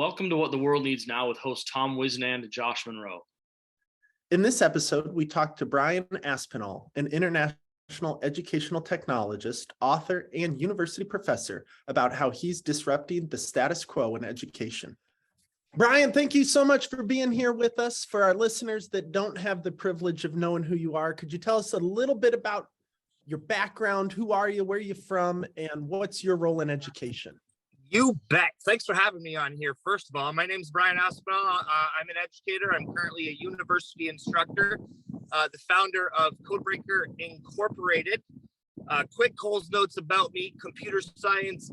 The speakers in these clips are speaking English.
Welcome to What the World Needs Now with host Tom Whisinnand and Josh Monroe. In this episode, we talked to Brian Aspinall, an international educational technologist, author, and university professor, about how he's disrupting the status quo in education. Brian, thank you so much for being here with us. For our listeners that don't have the privilege of knowing who you are, could you tell us a little bit about your background? Who are you? Where are you from? And what's your role in education? You bet. Thanks for having me on here. First of all, my name is Brian Aspinall. I'm an educator. I'm currently a university instructor, the founder of Codebreaker Incorporated. Quick Cole's notes about me. Computer science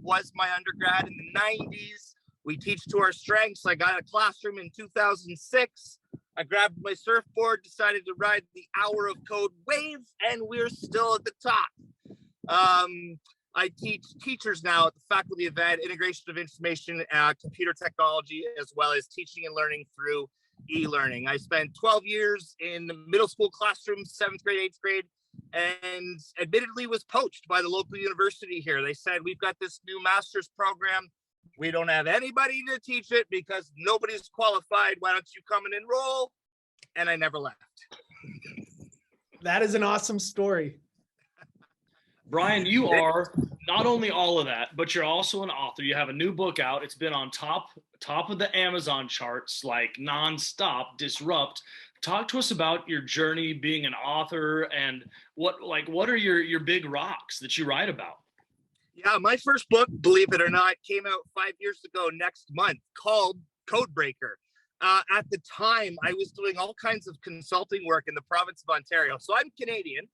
was my undergrad in the 90s. We teach to our strengths. I got a classroom in 2006. I grabbed my surfboard, decided to ride the hour of code wave, and we're still at the top. I teach teachers now at the Faculty of Ed, Integration of Information, Computer Technology, as well as teaching and learning through e-learning. I spent 12 years in the middle school classroom, 7th grade, 8th grade, and admittedly was poached by the local university here. They said, we've got this new master's program. We don't have anybody to teach it because nobody's qualified. Why don't you come and enroll? And I never left. That is an awesome story. Brian, you are not only all of that, but you're also an author. You have a new book out. It's been on top of the Amazon charts, like nonstop, Disrupt. Talk to us about your journey being an author and what are your big rocks that you write about? Yeah, my first book, believe it or not, came out 5 years ago next month, called Codebreaker. At the time, I was doing all kinds of consulting work in the province of Ontario. So I'm Canadian.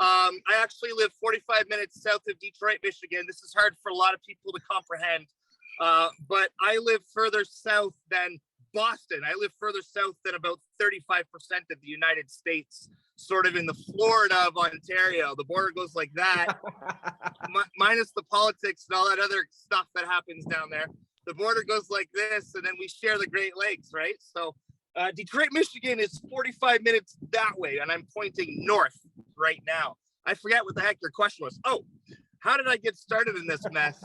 I actually live 45 minutes south of Detroit, Michigan. This is hard for a lot of people to comprehend, but I live further south than Boston. I live further south than about 35% of the United States, sort of in the Florida of Ontario. The border goes like that, minus the politics and all that other stuff that happens down there. The border goes like this, and then we share the Great Lakes, right? So Detroit, Michigan is 45 minutes that way, and I'm pointing north right now. I forget what the heck your question was. Oh, how did I get started in this mess?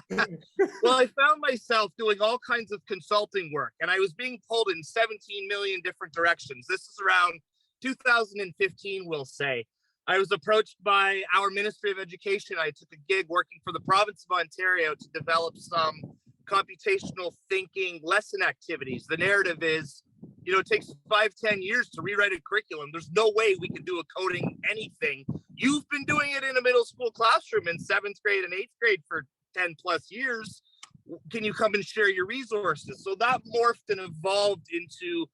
Well, I found myself doing all kinds of consulting work, and I was being pulled in 17 million different directions. This is around 2015, we'll say. I was approached by our Ministry of Education. I took a gig working for the province of Ontario to develop some computational thinking lesson activities. The narrative is, it takes 5-10 years to rewrite a curriculum. There's no way we can do a coding anything. You've been doing it in a middle school classroom in 7th grade and 8th grade for 10 plus years. Can you come and share your resources? So that morphed and evolved into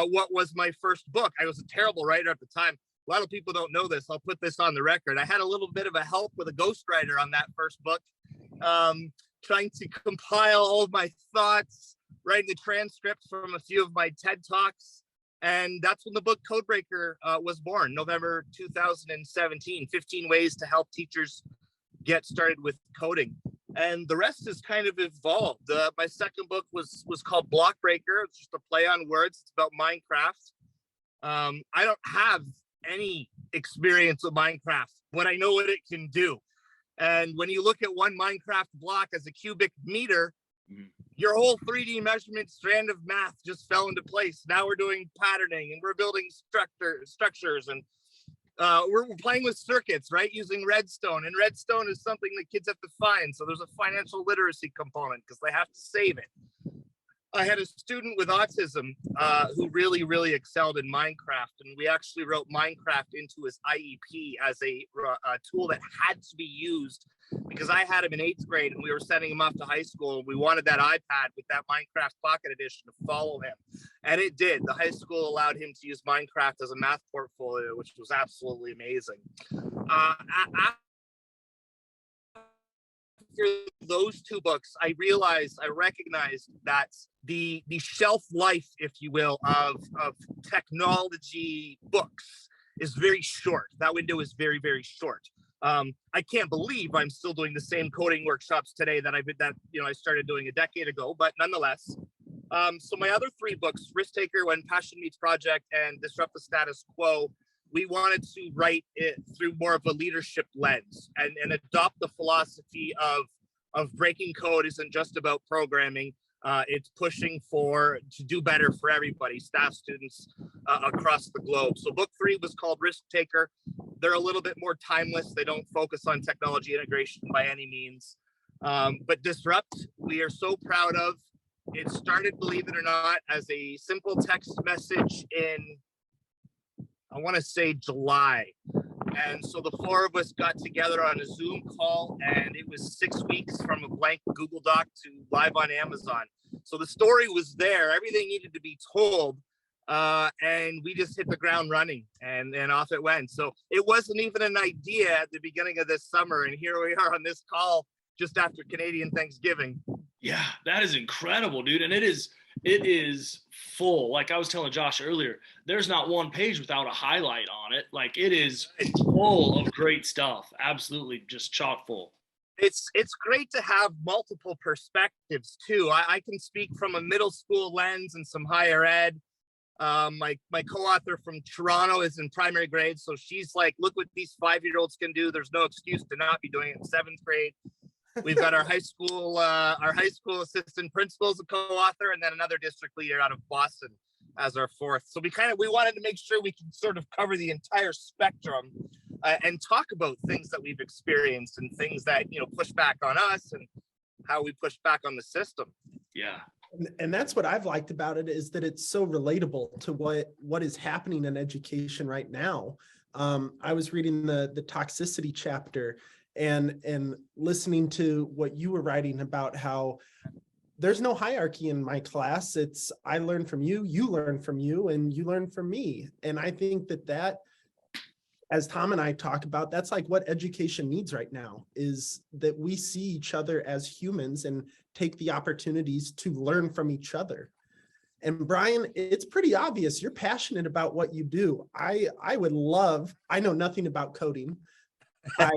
what was my first book. I was a terrible writer at the time. A lot of people don't know this. I'll put this on the record. I had a little bit of a help with a ghostwriter on that first book, trying to compile all of my thoughts, writing the transcript from a few of my TED Talks. And that's when the book Codebreaker was born, November 2017, 15 ways to help teachers get started with coding. And the rest is kind of evolved. My second book was called Blockbreaker. It's just a play on words. It's about Minecraft. I don't have any experience with Minecraft, but I know what it can do. And when you look at one Minecraft block as a cubic meter, your whole 3D measurement strand of math just fell into place. Now we're doing patterning and we're building structures and we're playing with circuits, right? Using redstone, and redstone is something that kids have to find. So there's a financial literacy component because they have to save it. I had a student with autism who really, really excelled in Minecraft, and we actually wrote Minecraft into his IEP as a tool that had to be used because I had him in 8th grade and we were sending him off to high school. We wanted that iPad with that Minecraft Pocket Edition to follow him, and it did. The high school allowed him to use Minecraft as a math portfolio, which was absolutely amazing. After those two books, I recognized that the shelf life, if you will, of technology books is very short. That window is very, very short. I can't believe I'm still doing the same coding workshops today that I started doing a decade ago, but nonetheless. So my other three books, Risk Taker, When Passion Meets Project, and Disrupt the Status Quo, we wanted to write it through more of a leadership lens and adopt the philosophy of breaking code isn't just about programming. It's pushing to do better for everybody, staff, students across the globe. So book 3 was called Risk Taker. They're a little bit more timeless. They don't focus on technology integration by any means. But Disrupt, we are so proud of. It started, believe it or not, as a simple text message in, I want to say, July. And so the 4 of us got together on a Zoom call, and it was 6 weeks from a blank Google Doc to live on Amazon. So the story was there. Everything needed to be told. And we just hit the ground running, and off it went. So it wasn't even an idea at the beginning of this summer. And here we are on this call just after Canadian Thanksgiving. Yeah, that is incredible, dude. And it is full. Like I was telling Josh earlier, there's not one page without a highlight on it. Like it is full of great stuff. Absolutely just chock full. It's great to have multiple perspectives too. I can speak from a middle school lens and some higher ed. My co-author from Toronto is in primary grade. So she's like, look what these 5-year-olds can do. There's no excuse to not be doing it in 7th grade. We've got our high school assistant principal as a co-author, and then another district leader out of Boston as our 4th. So we wanted to make sure we can sort of cover the entire spectrum and talk about things that we've experienced and things that, push back on us and how we push back on the system. Yeah. And that's what I've liked about it, is that it's so relatable to what is happening in education right now. I was reading the toxicity chapter and listening to what you were writing about how there's no hierarchy in my class. It's I learn from you, you learn from you, and you learn from me. And I think that, as Tom and I talk about, that's like what education needs right now, is that we see each other as humans and take the opportunities to learn from each other. And Brian, it's pretty obvious you're passionate about what you do. I know nothing about coding. I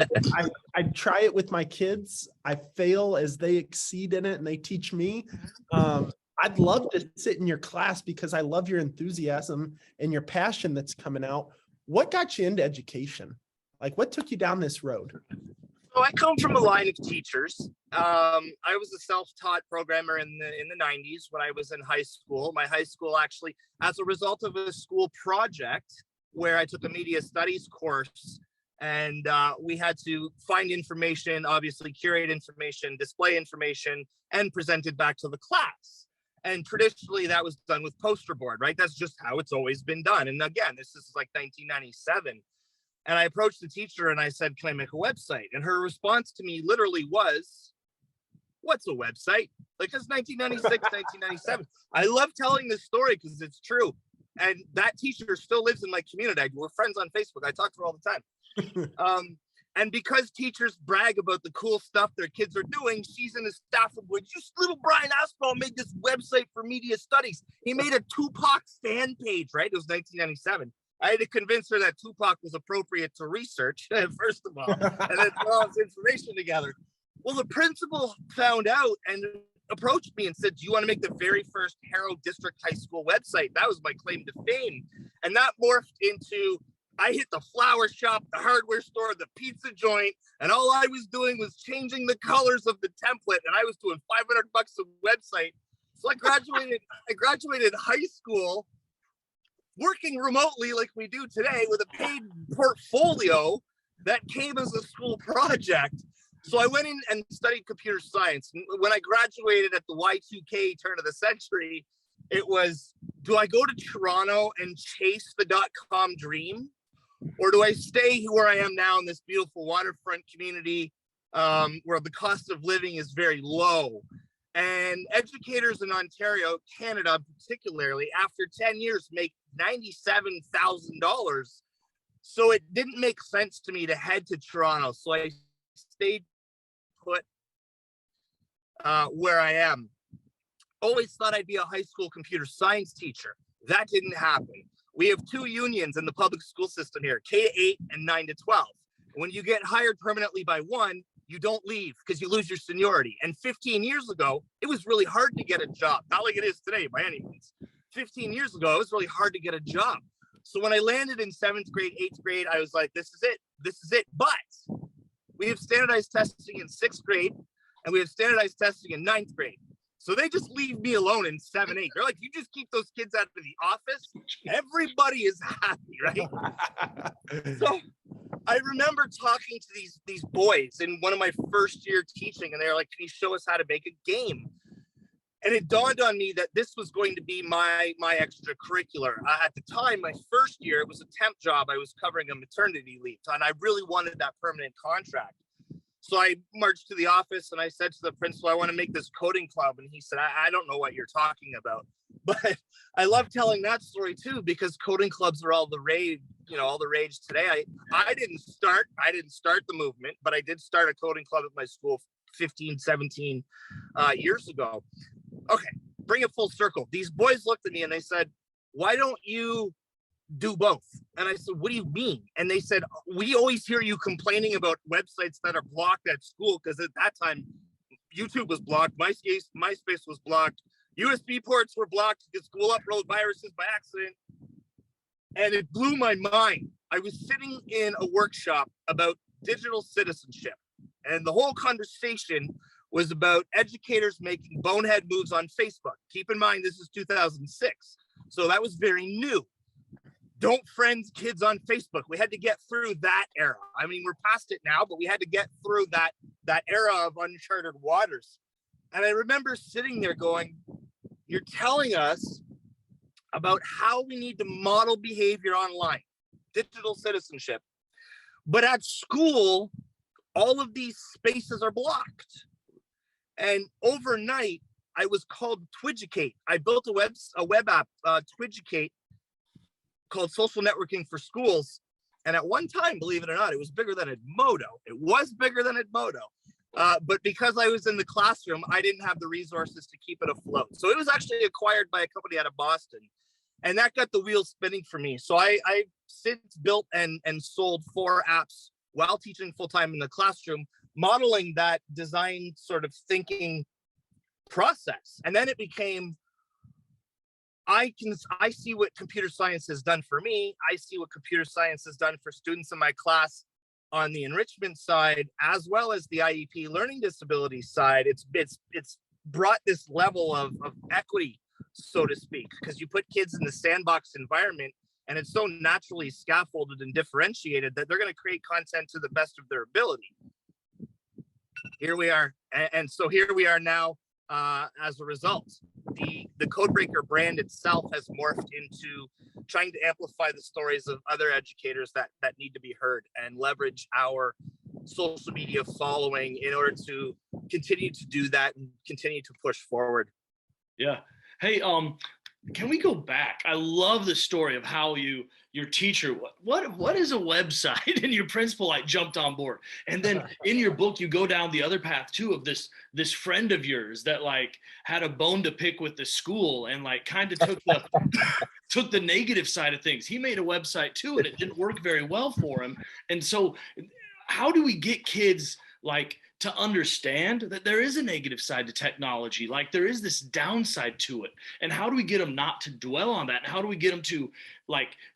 try it with my kids. I fail as they exceed in it and they teach me. I'd love to sit in your class because I love your enthusiasm and your passion that's coming out. What got you into education? Like, what took you down this road? So I come from a line of teachers. I was a self-taught programmer in the 90s when I was in high school. My high school actually, as a result of a school project where I took a media studies course, and we had to find information, obviously curate information, display information, and present it back to the class. And traditionally that was done with poster board, right? That's just how it's always been done. And again, this is like 1997. And I approached the teacher and I said, can I make a website? And her response to me literally was, what's a website? Like, it's 1996, 1997. I love telling this story because it's true. And that teacher still lives in my community. We're friends on Facebook. I talk to her all the time. And because teachers brag about the cool stuff their kids are doing, she's in the staff room going, just little Brian Aspinall made this website for media studies. He made a Tupac fan page, right? It was 1997. I had to convince her that Tupac was appropriate to research, first of all, and then put all this information together. Well, the principal found out and approached me and said, do you want to make the very first Harrow District High School website? That was my claim to fame. And that morphed into, I hit the flower shop, the hardware store, the pizza joint, and all I was doing was changing the colors of the template, and I was doing $500 a website. So I graduated high school working remotely like we do today with a paid portfolio that came as a school project. So I went in and studied computer science. When I graduated at the Y2K turn of the century, it was, do I go to Toronto and chase the .com dream? Or do I stay where I am now in this beautiful waterfront community where the cost of living is very low? And educators in Ontario, Canada particularly, after 10 years make $97,000. So it didn't make sense to me to head to Toronto. So I stayed put where I am. Always thought I'd be a high school computer science teacher. That didn't happen. We have 2 unions in the public school system here, K-8 and 9 to 12. When you get hired permanently by one, you don't leave because you lose your seniority. And 15 years ago, it was really hard to get a job. Not like it is today by any means. 15 years ago, it was really hard to get a job. So when I landed in 7th grade, 8th grade, I was like, this is it. This is it. But we have standardized testing in 6th grade and we have standardized testing in 9th grade. So they just leave me alone in 7-8. They're like, you just keep those kids out of the office, everybody is happy, right? So I remember talking to these boys in one of my first year teaching, and they're like, can you show us how to make a game? And it dawned on me that this was going to be my extracurricular. At the time, my first year, it was a temp job. I was covering a maternity leave, and I really wanted that permanent contract. So I marched to the office and I said to the principal, I want to make this coding club. And he said, I don't know what you're talking about. But I love telling that story too, because coding clubs are all the rage, all the rage today. I didn't start the movement, but I did start a coding club at my school 15, 17 years ago. Okay, bring it full circle. These boys looked at me and they said, why don't you do both? And I said, what do you mean? And they said, we always hear you complaining about websites that are blocked at school, because at that time YouTube was blocked, MySpace was blocked, USB ports were blocked because school upload viruses by accident. And it blew my mind. I was sitting in a workshop about digital citizenship, and the whole conversation was about educators making bonehead moves on Facebook. Keep in mind, this is 2006, so that was very new. Don't friend kids on Facebook. We had to get through that era. I mean, we're past it now, but we had to get through that era of uncharted waters. And I remember sitting there going, you're telling us about how we need to model behavior online, digital citizenship. But at school, all of these spaces are blocked. And overnight, I was called Twidgicate. I built a web app, Twidgicate, called Social Networking for Schools. And at one time, believe it or not, it was bigger than Edmodo. It was bigger than Edmodo. But because I was in the classroom, I didn't have the resources to keep it afloat. So it was actually acquired by a company out of Boston. And that got the wheels spinning for me. So I've since built and sold 4 apps while teaching full-time in the classroom, modeling that design sort of thinking process. And then it became, I see what computer science has done for me. I see what computer science has done for students in my class on the enrichment side, as well as the IEP learning disability side. It's brought this level of equity, so to speak, because you put kids in the sandbox environment and it's so naturally scaffolded and differentiated that they're going to create content to the best of their ability. Here we are. And so here we are now. As a result, the Codebreaker brand itself has morphed into trying to amplify the stories of other educators that need to be heard, and leverage our social media following in order to continue to do that and continue to push forward. Yeah. Hey, can we go back? I love the story of how your teacher, what is a website? And your principal jumped on board. And then in your book, you go down the other path too, of this friend of yours that had a bone to pick with the school and kind of took the negative side of things. He made a website too, and it didn't work very well for him. And so how do we get kids to understand that there is a negative side to technology, there is this downside to it? And how do we get them not to dwell on that? And how do we get them to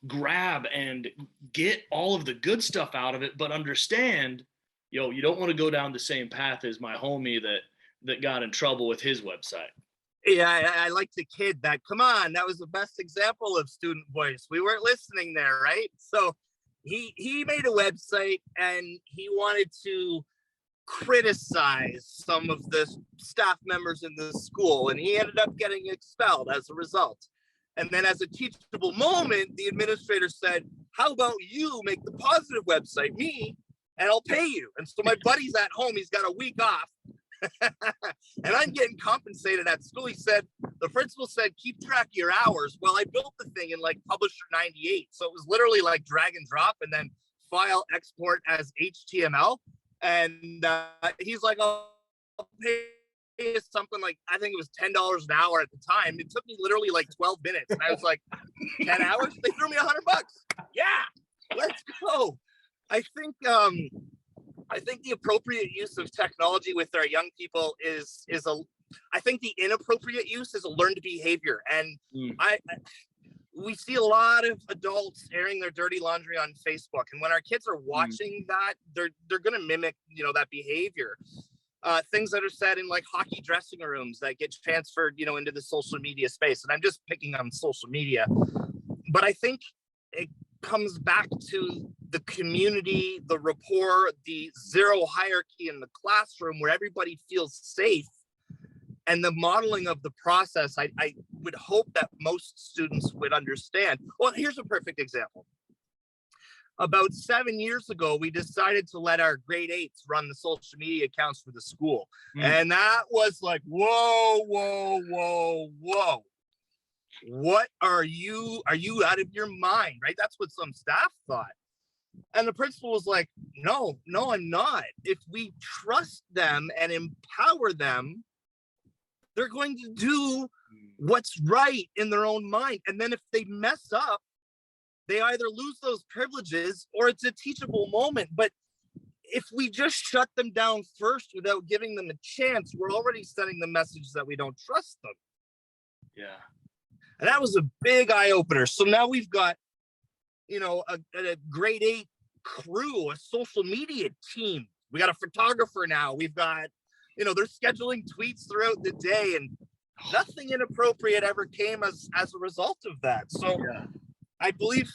grab and get all of the good stuff out of it, but understand, you don't want to go down the same path as my homie that got in trouble with his website. Yeah, I like the kid that, come on, that was the best example of student voice. We weren't listening there, right? So he made a website and he wanted to criticize some of the staff members in the school, and he ended up getting expelled as a result. And then as a teachable moment, the administrator said, how about you make the positive website, me, and I'll pay you. And so my buddy's at home, he's got a week off, and I'm getting compensated at school. The principal said, keep track of your hours. Well, I built the thing in Publisher 98. So it was literally drag and drop and then file export as HTML. And he's like, I'll pay something I think it was $10 an hour at the time. It took me literally 12 minutes. And I was like, 10 hours? They threw me $100. Yeah, let's go. I think the appropriate use of technology with our young people I think the inappropriate use is a learned behavior. And we see a lot of adults airing their dirty laundry on Facebook. And when our kids are watching that, they're going to mimic, that behavior. things that are said in like hockey dressing rooms that get transferred, into the social media space. And I'm just picking on social media, but I think it comes back to the community, the rapport, the zero hierarchy in the classroom where everybody feels safe, and the modeling of the process. I would hope that most students would understand. Well, here's a perfect example. About 7 years ago, we decided to let our grade 8s run the social media accounts for the school. And that was like, whoa, whoa, whoa, whoa. What are you out of your mind, right? That's what some staff thought. And the principal was like, no, I'm not. If we trust them and empower them, they're going to do what's right in their own mind. And then if they mess up, they either lose those privileges or it's a teachable moment. But if we just shut them down first without giving them a chance, we're already sending the message that we don't trust them. Yeah. And that was a big eye opener. So now we've got, a grade 8 crew, a social media team. We got a photographer now. We've got, they're scheduling tweets throughout the day, and nothing inappropriate ever came as a result of that. So yeah. I believe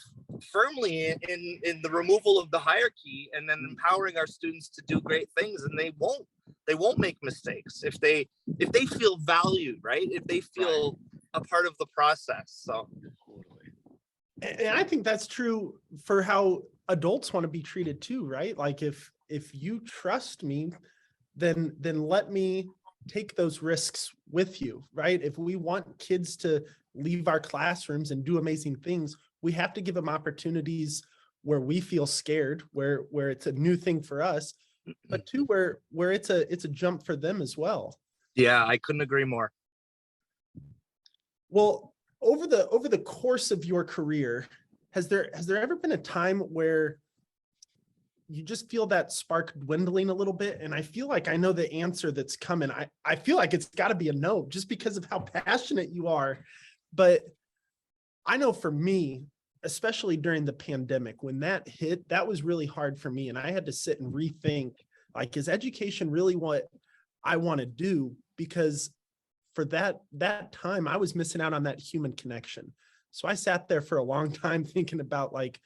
firmly in the removal of the hierarchy and then empowering our students to do great things, and they won't make mistakes if they feel valued, right? If they feel a part of the process. So and I think that's true for how adults want to be treated too, right? Like if you trust me, then let me take those risks with you, right? If we want kids to leave our classrooms and do amazing things, we have to give them opportunities where we feel scared, where it's a new thing for us, but too where it's a jump for them as well. Yeah, I couldn't agree more. Well, over the course of your career, has there ever been a time where you just feel that spark dwindling a little bit? And I feel like I know the answer that's coming. I feel like it's got to be a no, just because of how passionate you are. But I know for me, especially during the pandemic, when that hit, that was really hard for me. And I had to sit and rethink, like, is education really what I want to do? Because for that time, I was missing out on that human connection. So I sat there for a long time thinking about, like,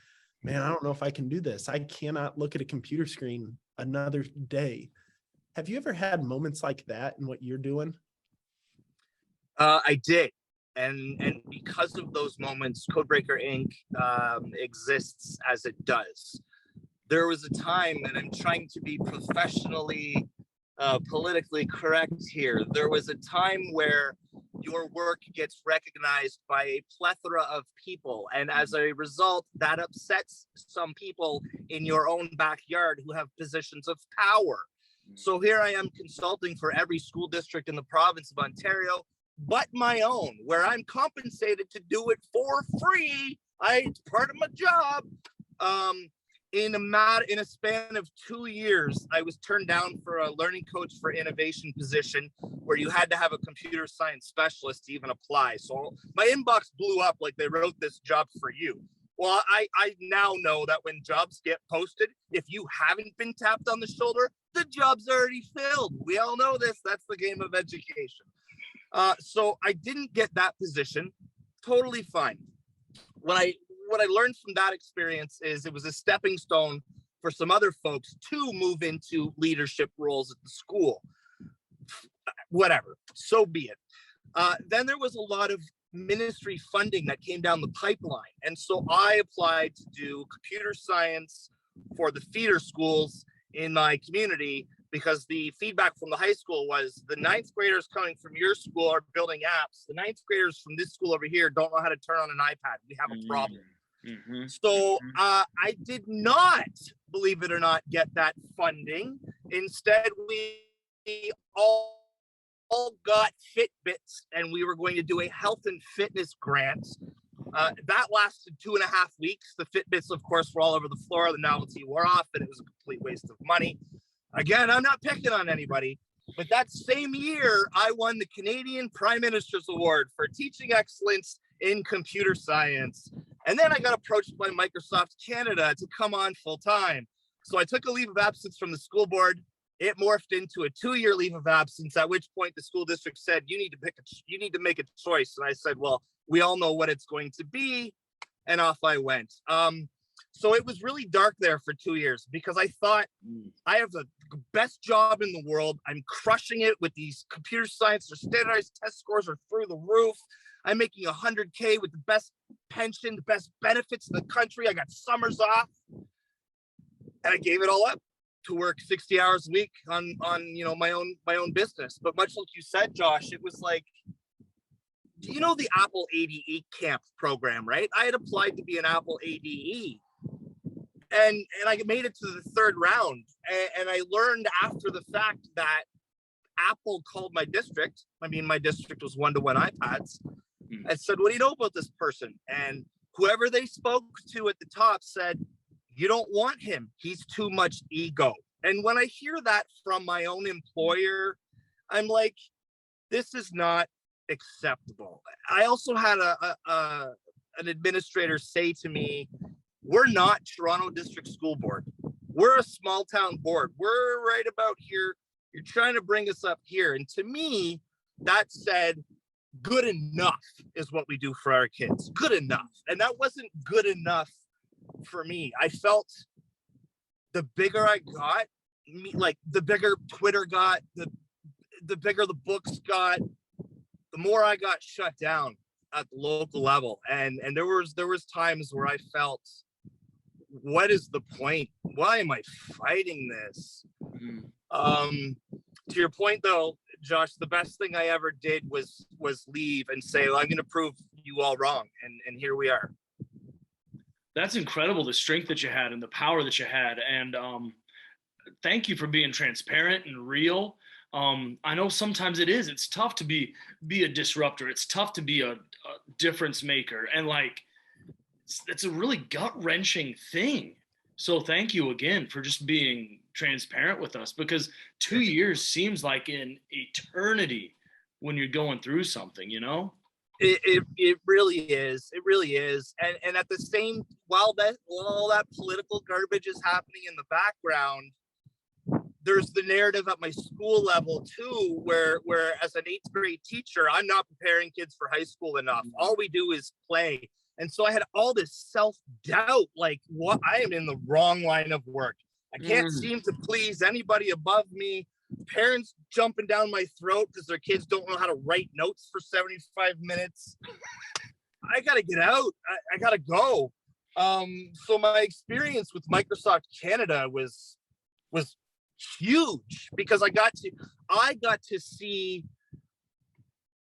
man, I don't know if I can do this. I cannot look at a computer screen another day. Have you ever had moments like that in what you're doing? I did. And because of those moments, Codebreaker Inc. Exists as it does. There was a time, and I'm trying to be professionally, politically correct here. There was a time where your work gets recognized by a plethora of people. And as a result, that upsets some people in your own backyard who have positions of power. So here I am consulting for every school district in the province of Ontario, but my own, where I'm compensated to do it for free. It's part of my job. In a span of 2 years, I was turned down for a learning coach for innovation position where you had to have a computer science specialist to even apply. So my inbox blew up like they wrote this job for you. Well, I now know that when jobs get posted, if you haven't been tapped on the shoulder, the job's already filled. We all know this. That's the game of education. So I didn't get that position. Totally fine. What I learned from that experience is it was a stepping stone for some other folks to move into leadership roles at the school. Whatever, so be it. Then there was a lot of ministry funding that came down the pipeline. And so I applied to do computer science for the feeder schools in my community, because the feedback from the high school was the 9th graders coming from your school are building apps. The 9th graders from this school over here don't know how to turn on an iPad. We have a problem. Mm-hmm. So I did not, believe it or not, get that funding. Instead, we all got Fitbits, and we were going to do a health and fitness grant. That lasted 2.5 weeks. The Fitbits, of course, were all over the floor. The novelty wore off, and it was a complete waste of money. Again, I'm not picking on anybody, but that same year, I won the Canadian Prime Minister's Award for teaching excellence in computer science. And then I got approached by Microsoft Canada to come on full time. So I took a leave of absence from the school board, it morphed into a 2-year leave of absence, at which point the school district said, you need to make a choice. And I said, well, we all know what it's going to be. And off I went. So it was really dark there for 2 years because I thought I have the best job in the world. I'm crushing it with these computer science or standardized test scores are through the roof. I'm making $100K with the best pension, the best benefits in the country. I got summers off. And I gave it all up to work 60 hours a week on my own business. But much like you said, Josh, it was like, you know, the Apple ADE camp program, right? I had applied to be an Apple ADE and I made it to the 3rd round. And I learned after the fact that Apple called my district. I mean, my district was 1-to-1 iPads. I said, what do you know about this person? And whoever they spoke to at the top said, you don't want him. He's too much ego. And when I hear that from my own employer, I'm like, this is not acceptable. I also had an administrator say to me, we're not Toronto District School Board. We're a small town board. We're right about here. You're trying to bring us up here. And to me, that said, good enough is what we do for our kids. Good enough. And that wasn't good enough for me. I felt the bigger I got, like the bigger Twitter got, the bigger the books got, the more I got shut down at the local level. And there was times where I felt, what is the point? Why am I fighting this? To your point though, Josh, the best thing I ever did was leave and say, well, I'm going to prove you all wrong. And here we are. That's incredible, the strength that you had and the power that you had. And thank you for being transparent and real. I know sometimes it's tough to be a disruptor. It's tough to be a difference maker. And like, it's a really gut-wrenching thing. So thank you again for just being transparent with us, because 2 years seems like an eternity when you're going through something, you know? It really is. It really is. And at the same, while all that political garbage is happening in the background, there's the narrative at my school level too, where as an 8th grade teacher, I'm not preparing kids for high school enough. All we do is play. And so I had all this self-doubt, like, what, I am in the wrong line of work. I can't seem to please anybody above me. Parents jumping down my throat because their kids don't know how to write notes for 75 minutes. I got to get out. I got to go. So my experience with Microsoft Canada was huge, because I got to see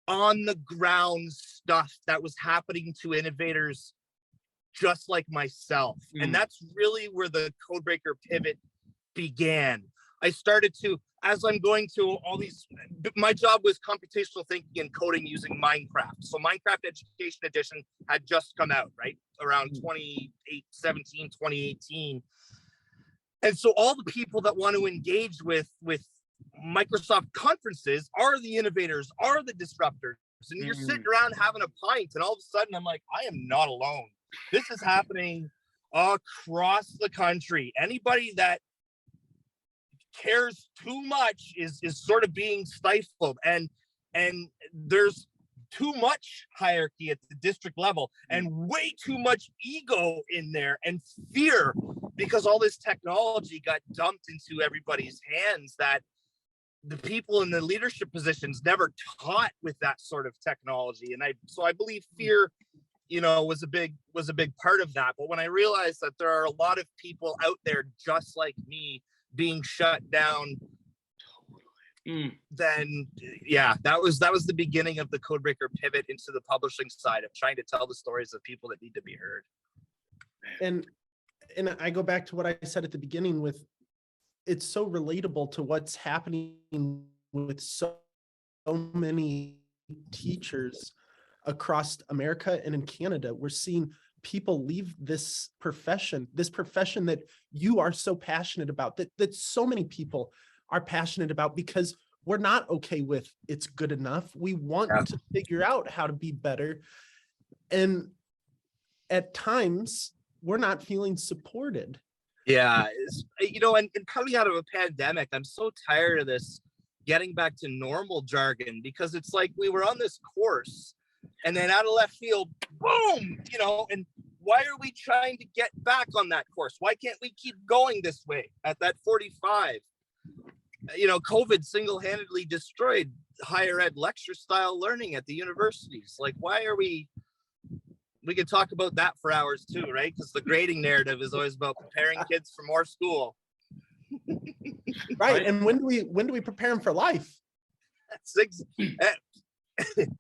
on the ground stuff that was happening to innovators just like myself. And that's really where the Codebreaker pivot began. I started to, as I'm going to all these, my job was computational thinking and coding using Minecraft. So Minecraft Education Edition had just come out, right? Around 2018. And so all the people that want to engage with Microsoft conferences are the innovators, are the disruptors. And you're sitting around having a pint, and all of a sudden I'm like, I am not alone. This is happening across the country. Anybody that cares too much is sort of being stifled, and there's too much hierarchy at the district level and way too much ego in there and fear, because all this technology got dumped into everybody's hands that the people in the leadership positions never taught with that sort of technology. And I believe fear, was a big part of that. But when I realized that there are a lot of people out there just like me being shut down, then that was the beginning of the Codebreaker pivot into the publishing side of trying to tell the stories of people that need to be heard. And I go back to what I said at the beginning with, it's so relatable to what's happening with so many teachers across America and in Canada. We're seeing people leave this profession that you are so passionate about, that so many people are passionate about, because we're not okay with it's good enough. We want to figure out how to be better. And at times we're not feeling supported. Yeah, and coming out of a pandemic, I'm so tired of this getting back to normal jargon, because it's like we were on this course and then out of left field, boom, and why are we trying to get back on that course? Why can't we keep going this way at that 45? COVID single-handedly destroyed higher ed lecture style learning at the universities. Like, why are we could talk about that for hours too, right? Because the grading narrative is always about preparing kids for more school. Right. And when do we prepare them for life?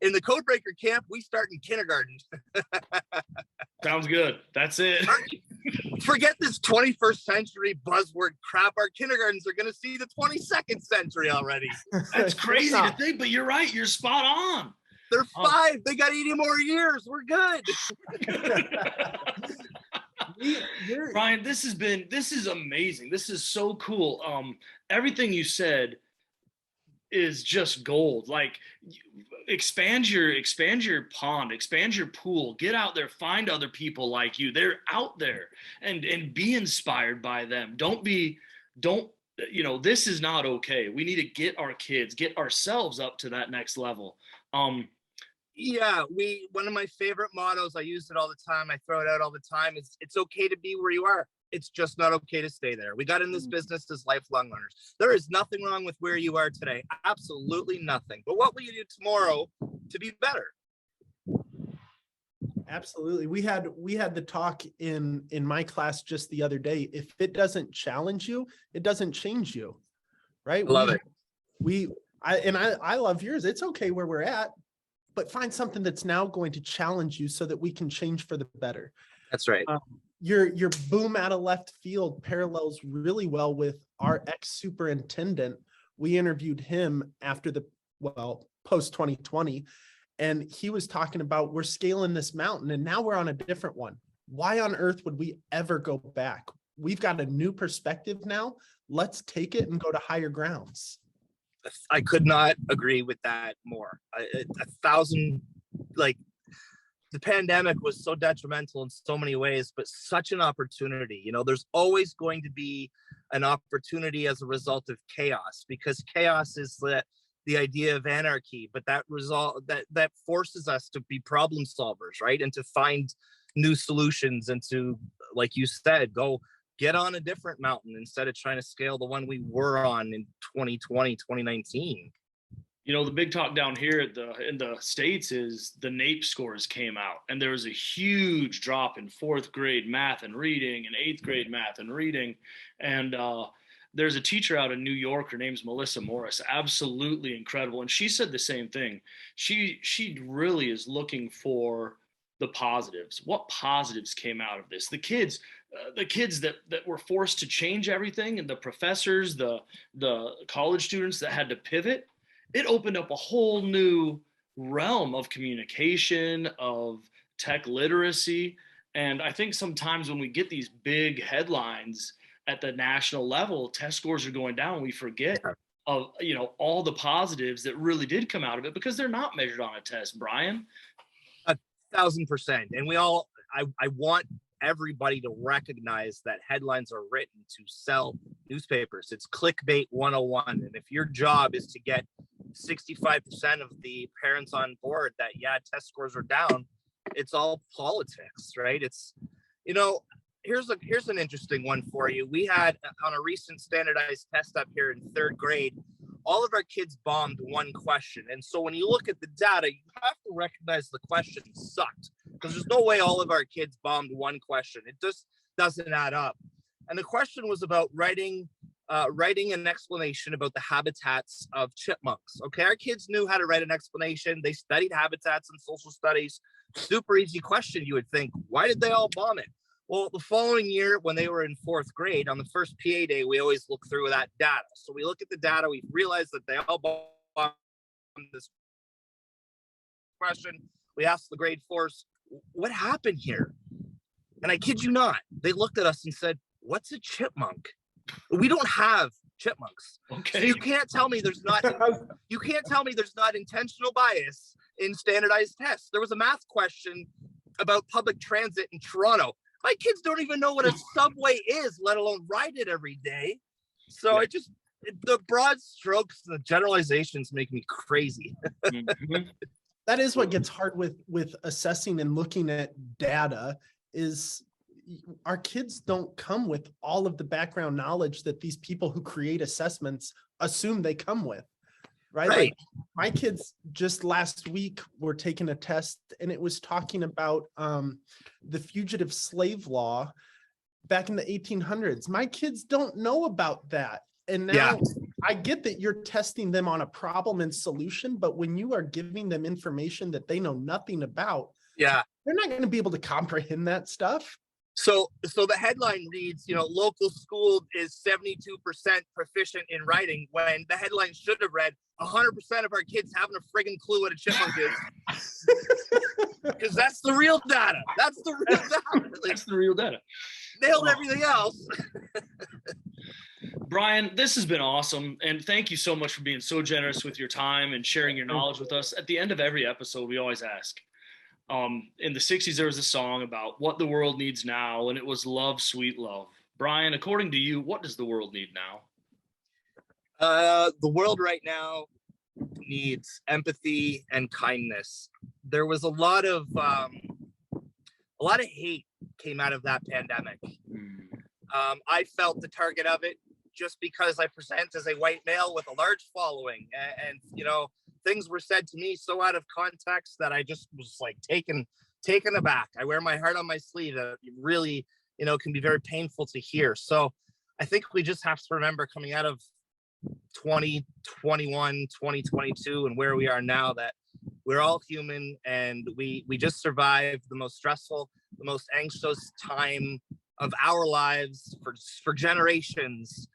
In the Codebreaker camp, we start in kindergarten. Sounds good. That's it. Forget this 21st century buzzword crap. Our kindergartens are going to see the 22nd century already. That's crazy to think, but you're right. You're spot on. They're 5. They got 80 more years. We're good. Brian, this is amazing. This is so cool. Everything you said is just gold. Like, expand your pond, expand your pool, get out there, find other people like you. They're out there, and be inspired by them. This is not okay. We need to get our kids, get ourselves up to that next level. One of my favorite mottos, I use it all the time, I throw it out all the time, is it's okay to be where you are. It's just not okay to stay there. We got in this business as lifelong learners. There is nothing wrong with where you are today. Absolutely nothing. But what will you do tomorrow to be better? Absolutely. We had the talk in my class just the other day. If it doesn't challenge you, it doesn't change you. Right? I love it. I love yours. It's okay where we're at, but find something that's now going to challenge you so that we can change for the better. That's right. Your boom out of left field parallels really well with our ex-superintendent. We interviewed him after post 2020, and he was talking about, we're scaling this mountain and now we're on a different one. Why on earth would we ever go back? We've got a new perspective now. Let's take it and go to higher grounds. I could not agree with that more. The pandemic was so detrimental in so many ways, but such an opportunity. There's always going to be an opportunity as a result of chaos, because chaos is the idea of anarchy, but that forces us to be problem solvers, right? And to find new solutions, and to, like you said, go get on a different mountain instead of trying to scale the one we were on in 2020, 2019. The big talk down here in the States is the NAEP scores came out, and there was a huge drop in 4th grade math and reading and 8th grade math and reading. And there's a teacher out in New York, her name's Melissa Morris, absolutely incredible. And she said the same thing. She really is looking for the positives. What positives came out of this? The kids that were forced to change everything, and the professors, the college students that had to pivot. It opened up a whole new realm of communication, of tech literacy. And I think sometimes when we get these big headlines at the national level, test scores are going down, we forget of, all the positives that really did come out of it, because they're not measured on a test, Brian. 1,000%. And I want everybody to recognize that headlines are written to sell newspapers. It's clickbait 101. And if your job is to get 65% of the parents on board that, test scores are down, it's all politics, right? It's, here's an interesting one for you. We had, on a recent standardized test up here in 3rd grade, all of our kids bombed one question. And so when you look at the data, you have to recognize the question sucked, because there's no way all of our kids bombed one question. It just doesn't add up. And the question was about writing an explanation about the habitats of chipmunks. Okay, our kids knew how to write an explanation. They studied habitats and social studies. Super easy question, you would think. Why did they all bomb it? Well, the following year, when they were in 4th grade, on the first PA day, we always look through that data. So we look at the data, we realize that they all bombed this question. We asked the grade 4s, what happened here? And I kid you not, they looked at us and said, what's a chipmunk? We don't have chipmunks. Okay. So you can't tell me there's not intentional bias in standardized tests. There was a math question about public transit in Toronto. My kids don't even know what a subway is, let alone ride it every day. So the broad strokes, the generalizations make me crazy. Mhm. That is what gets hard with assessing and looking at data, is our kids don't come with all of the background knowledge that these people who create assessments assume they come with, right? Like my kids just last week were taking a test, and it was talking about the fugitive slave law back in the 1800s. My kids don't know about that. And now I get that you're testing them on a problem and solution, but when you are giving them information that they know nothing about, they're not going to be able to comprehend that stuff. So the headline reads, local school is 72% proficient in writing, when the headline should have read 100% of our kids haven't a friggin' clue what a chipmunk is. Because that's the real data. That's the real data. That's the real data. Nailed everything else. Brian, this has been awesome. And thank you so much for being so generous with your time and sharing your knowledge with us. At the end of every episode, we always ask, in the 60s, there was a song about what the world needs now, and it was Love, Sweet Love. Brian, according to you, what does the world need now? The world right now needs empathy and kindness. There was a lot of hate came out of that pandemic. I felt the target of it just because I present as a white male with a large following, and things were said to me so out of context that I just was like taken aback. I wear my heart on my sleeve. That really, can be very painful to hear. So I think we just have to remember, coming out of 2021, 2022, and where we are now, that we're all human, and we just survived the most stressful, the most anxious time of our lives for generations.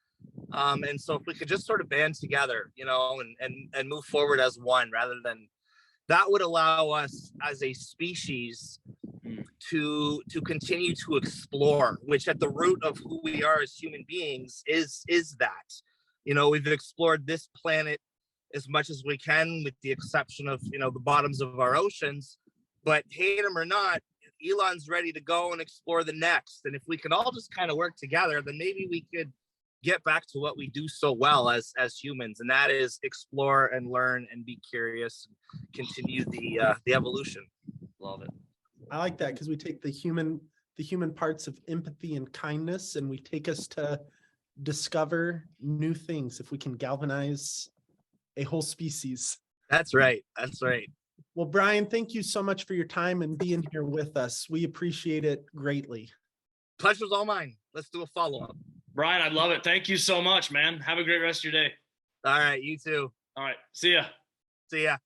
And so if we could just sort of band together, and move forward as one, rather than, that would allow us as a species to continue to explore, which at the root of who we are as human beings is that, we've explored this planet as much as we can, with the exception of, the bottoms of our oceans, but hate them or not, Elon's ready to go and explore the next. And if we can all just kind of work together, then maybe we could get back to what we do so well as humans, and that is explore and learn and be curious and continue the evolution. Love it. I like that, because we take the human parts of empathy and kindness, and we take us to discover new things if we can galvanize a whole species. That's right. Well, Brian, thank you so much for your time and being here with us. We appreciate it greatly. Pleasure's all mine. Let's do a follow-up. Brian, I love it. Thank you so much, man. Have a great rest of your day. All right, you too. All right, see ya. See ya.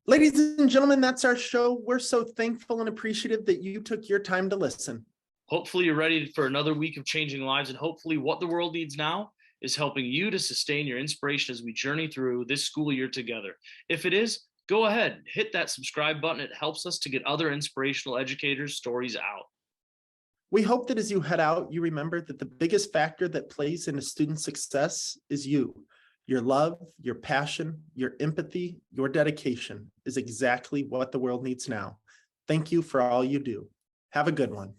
Ladies and gentlemen, that's our show. We're so thankful and appreciative that you took your time to listen. Hopefully you're ready for another week of changing lives, and hopefully what the world needs now is helping you to sustain your inspiration as we journey through this school year together. If it is, go ahead, hit that subscribe button. It helps us to get other inspirational educators' stories out. We hope that as you head out, you remember that the biggest factor that plays in a student's success is you. Your love, your passion, your empathy, your dedication is exactly what the world needs now. Thank you for all you do. Have a good one.